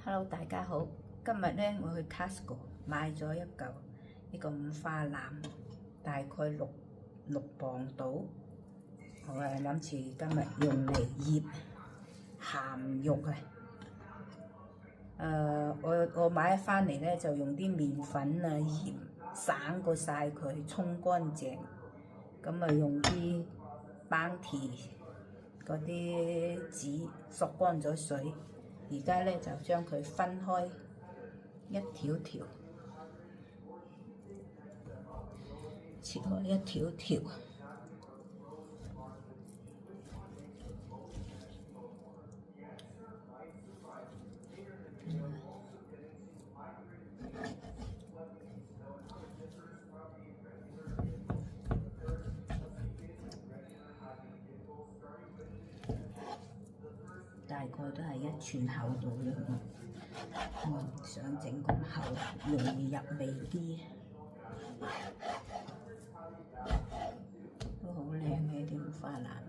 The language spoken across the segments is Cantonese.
Hello，大家好。今日咧，我去 Costco 買咗一嚿呢個五花腩，大概六磅到。我諗住今日用嚟醃鹹肉啊！我買翻嚟咧就用啲麵粉啊、鹽省過晒佢，沖乾淨。咁啊用啲班提嗰啲紙索乾咗水。而家咧就將佢分開一條條，切開一條條。大概都係1寸厚度啦，我想整咁厚，容易入味啲，都好靚嘅啲五花腩。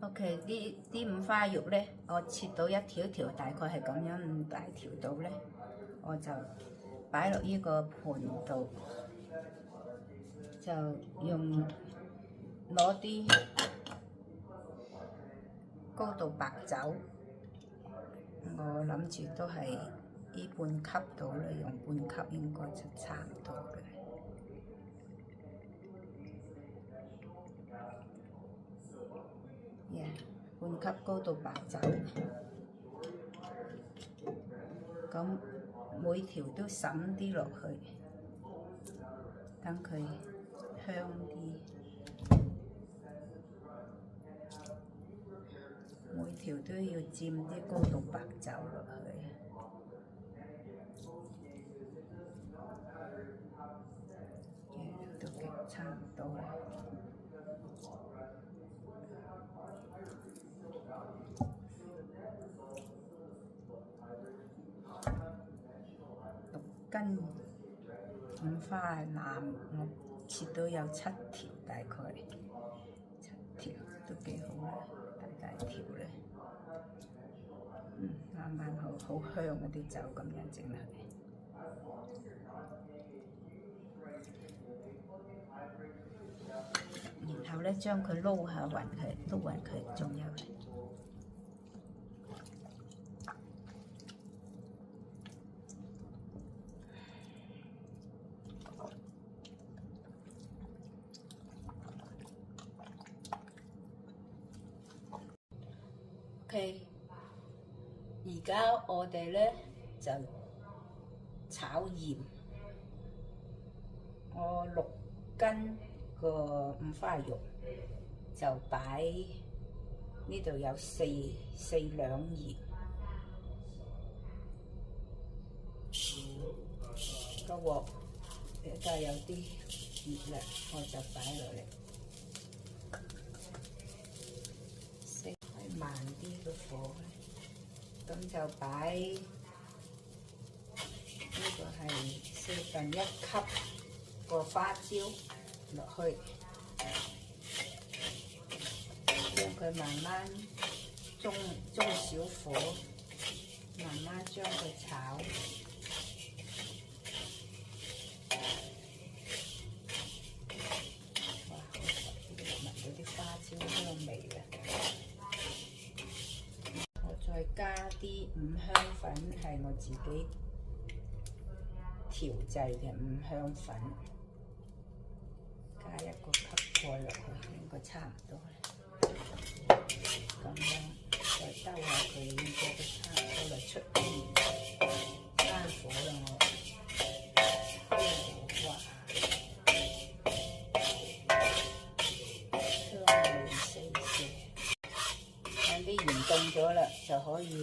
OK， 啲五花肉咧，我切到一條條，大概係咁樣咁大條度咧，我就擺落呢個盤度，就用攞啲高度白酒，我諗住都係呢半級度啦，用半級應該就差唔多嘅。半級高度白酒，咁每條都揼啲落去，等佢香啲。每條都要沾啲高度白酒落去。都差唔多啦。6斤五花腩，我切到有7條，大概7條都幾好啦，大條咧。啱啱好香嗰啲酒咁樣整落去。然後咧將佢撈下勻佢，仲有。OK， 而家我哋咧就炒鹽，我6斤個五花肉就擺呢度有4兩鹽，個鑊而家有啲熱啦，我就擺落嚟。慢啲個火，咁就擺呢個係1/4級個花椒落去，將佢慢慢中小火，慢慢將佢炒。哇！聞到啲花椒香味啦〜再加啲五香粉，係我自己調製嘅五香粉，加一個吸蓋落去，應該差唔多啦。咁樣再兜下佢，應該都差唔多啦，出煙，關火啦我。哇！香味四射，等啲鹽凍咗啦，就可以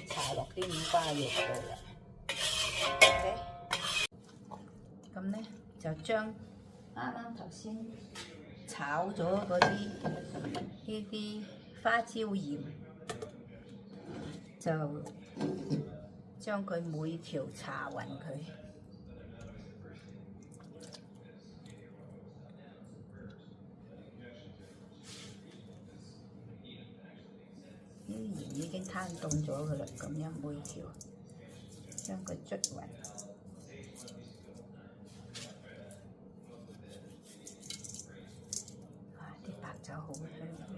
搽落啲五花肉度啦。OK， 咁咧就將啱啱頭先炒咗嗰啲呢啲花椒鹽，就將佢每條搽勻佢。啲鹽已經攤凍咗㗎啦，咁樣每條將佢捽勻。啲白酒好香味。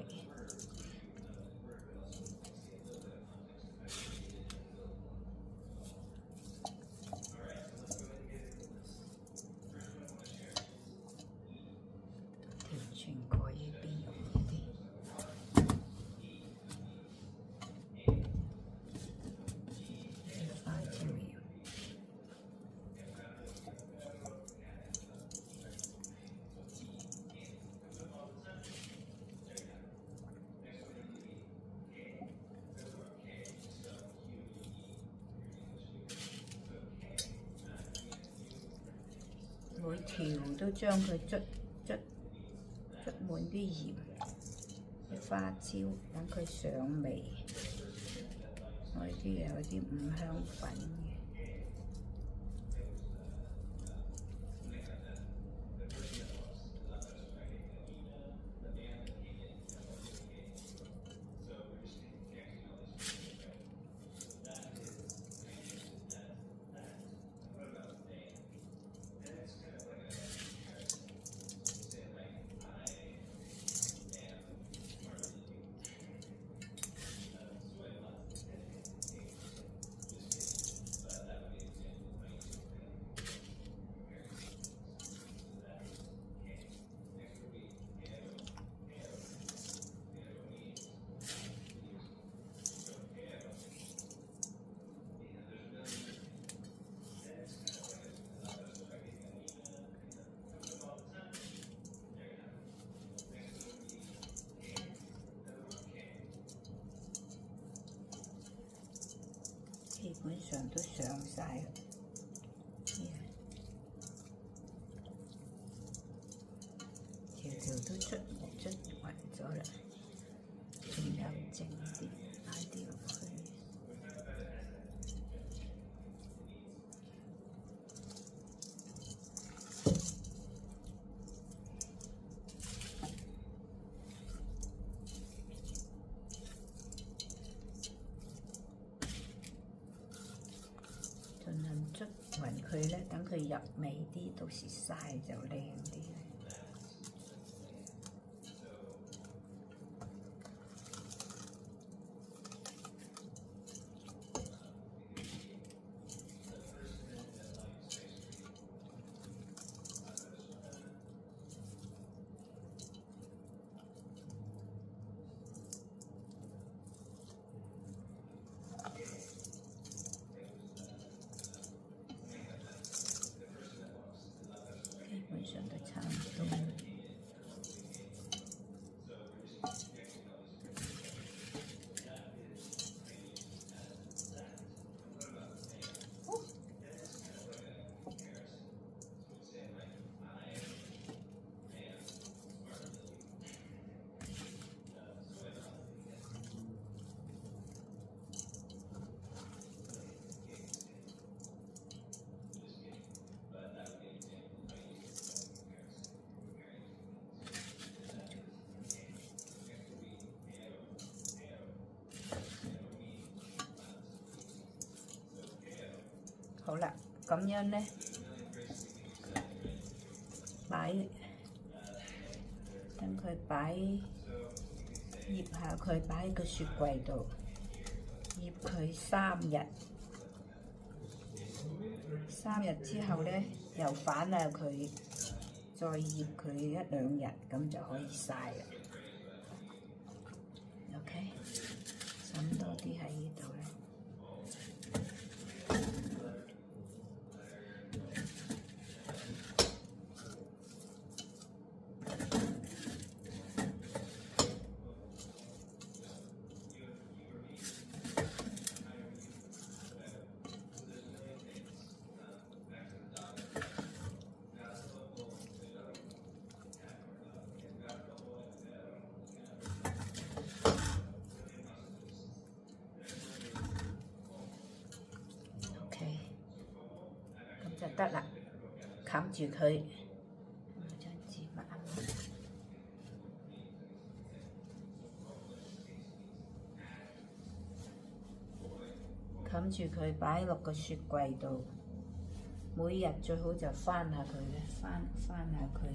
調全蓋呢邊容易啲。花椒鹽。每條都將佢捽滿啲鹽、啲花椒，等佢上味。我呢啲有啲五香粉嘅。基本上都上晒啦，條條都捽勻咗啦，仲有剩啲，擺啲落去。盡量捽勻佢咧，等佢入味啲，到時曬就靚啲。基本上都差唔多。好啦，咁樣咧，等佢醃下佢，擺喺個雪櫃度，醃佢3日， 3日之後咧，又反下佢，再醃佢1、2日，咁就可以曬啦。OK， 滲多啲喺呢度咧。就得啦，冚住佢，將芝麻冚住佢，擺落個雪櫃度。每日最好就翻下佢咧，翻下佢，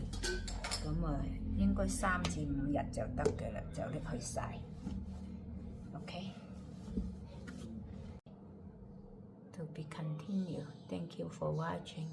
咁啊應該3至5日就得嘅啦，就拎去曬。OK。To be continued. Thank you for watching.